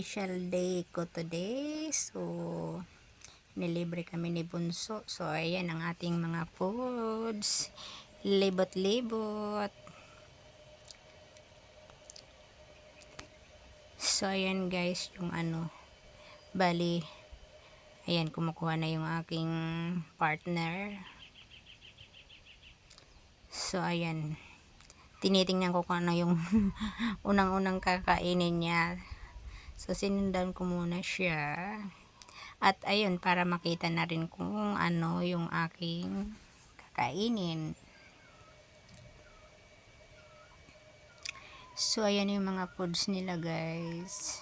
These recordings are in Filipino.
special day ko today. So, nilibre kami ni Bunso. So, ayan ang ating mga foods. Libot-libot. So, ayan guys, yung bali, ayan, kumukuha na yung aking partner. So, ayan, tinitingnan ko kung ano yung unang-unang kakainin niya. So, sinundan ko muna siya. At ayun, para makita na rin kung ano yung aking kakainin. So, ayan yung mga foods nila guys.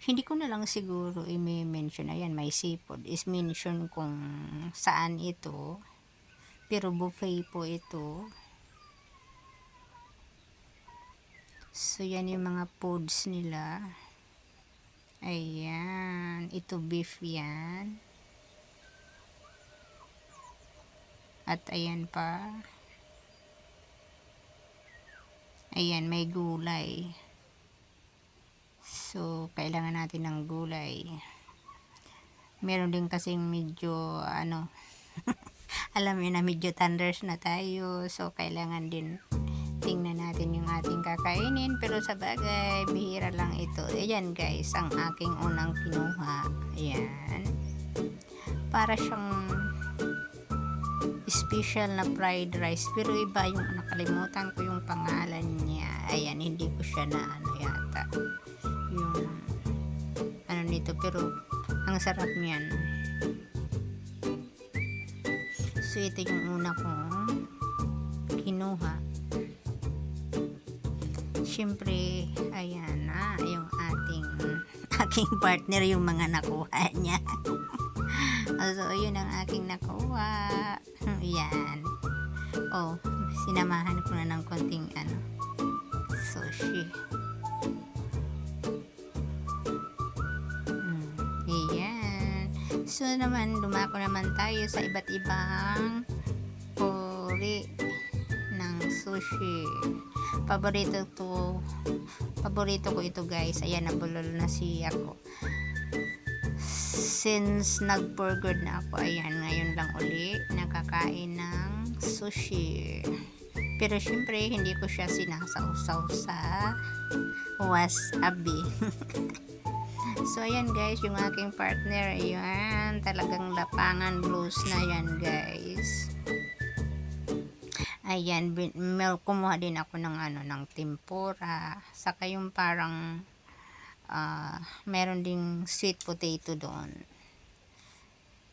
Hindi ko na lang siguro i-mention. Ayan, may seafood. Is mention kung saan ito. Pero buffet po ito. So, yan yung mga foods nila. Ayan. Ito beef yan. At ayan pa. Ayan, may gulay. So, kailangan natin ng gulay. Meron din kasing medyo, alam mo na medyo thunders na tayo. So, kailangan din tingnan natin yung ating kakainin. Pero sa bagay, bihira lang ito. Ayan guys, ang aking unang kinuha. Ayan. Para siyang special na fried rice. Pero iba yung nakalimutan ko yung pangalan niya. Ayan, hindi ko siya na yata. Yung nito. Pero ang sarap niyan. So, ito yung una kong kinuha. Siyempre, ayan na, yung aking partner yung mga nakuha niya. So, yun ang aking nakuha. Ayan. Oh, sinamahan ko na ng konting sushi. Ayan. So, dumako naman tayo sa iba't ibang uri ng sushi. Paborito ko ito guys. Ayan, nabulol na ako. Since nag-burger na ako, ayan, ngayon lang uli nakakain ng sushi. Pero syempre, hindi ko siya sinasawsaw sa wasabi. So, ayan guys, yung aking partner, ayan, talagang lapangan blues na yan guys. Ayan, kumuha din ako ng ng tempura, saka yung parang meron ding sweet potato doon.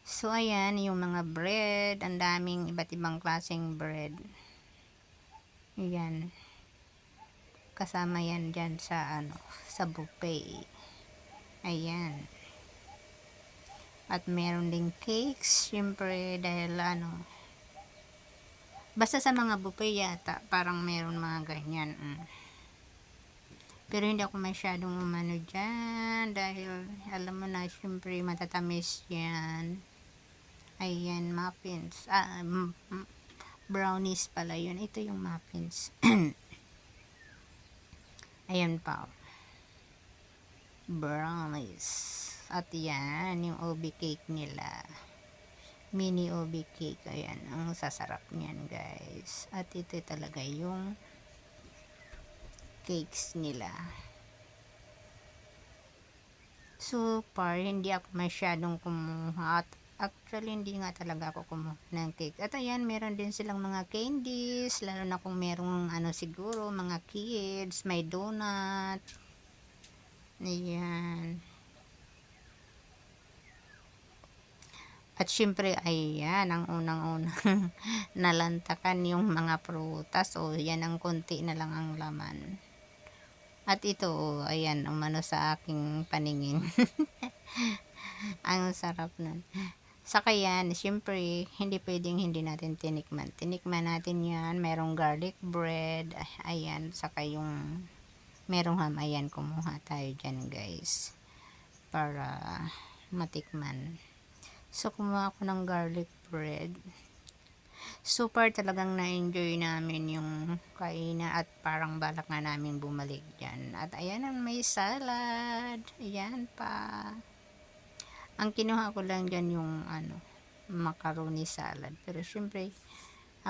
So, ayan, yung mga bread, ang daming iba't ibang klaseng bread. Ayan. Kasama yan dyan sa sa buffet. Ayan. At meron ding cakes, syempre, dahil basta sa mga buffet yata, parang meron mga ganyan. Pero hindi ako masyadong umano dyan, dahil alam mo na, syempre, matatamis yan. Ayan, muffins. Brownies pala yun. Ito yung muffins. Ayan pa. Brownies. At yan, yung OB cake nila. Mini OB cake. Ayan, ang sasarap niyan guys. At ito talaga yung cakes nila. So far, hindi ako masyadong kumuha. At actually, hindi nga talaga ako kumuha ng cake. At ayan, meron din silang mga candies. Lalo na kung merong siguro, mga kids. May donut. Ayan. At syempre, ayan, ang unang-unang nalantakan yung mga prutas. O, yan ang konti na lang ang laman. At ito, ayan, umano sa aking paningin. Ang sarap nun. Saka yan, syempre, hindi pwedeng hindi natin tinikman. Tinikman natin yan. Merong garlic bread. Ayan, saka yung merong ham. Ayan, kumuha tayo dyan, guys. Para matikman. So, kumuha ako ng garlic bread. super talagang na-enjoy namin yung kainan at parang balak nga namin bumalik dyan. At ayan ang may salad. Ayan pa. Ang kinuha ko lang dyan yung macaroni salad. Pero syempre,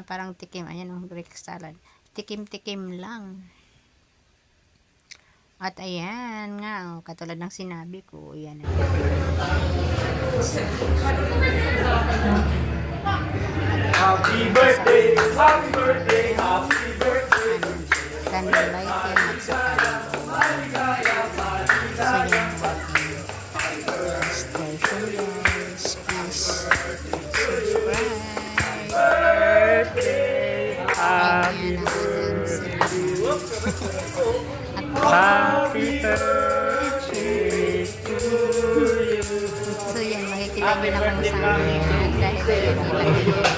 parang tikim. Ayan ang Greek salad. Tikim-tikim lang. At ayan nga, katulad ng sinabi ko, ayan. Happy birthday, happy birthday, happy birthday. Candlelighting at saka so yung station guys, please subscribe. Ayan ang ating sila. Happy birthday to you. So yan, makikita nyo na kung saan yan. Dahil yun, ilagay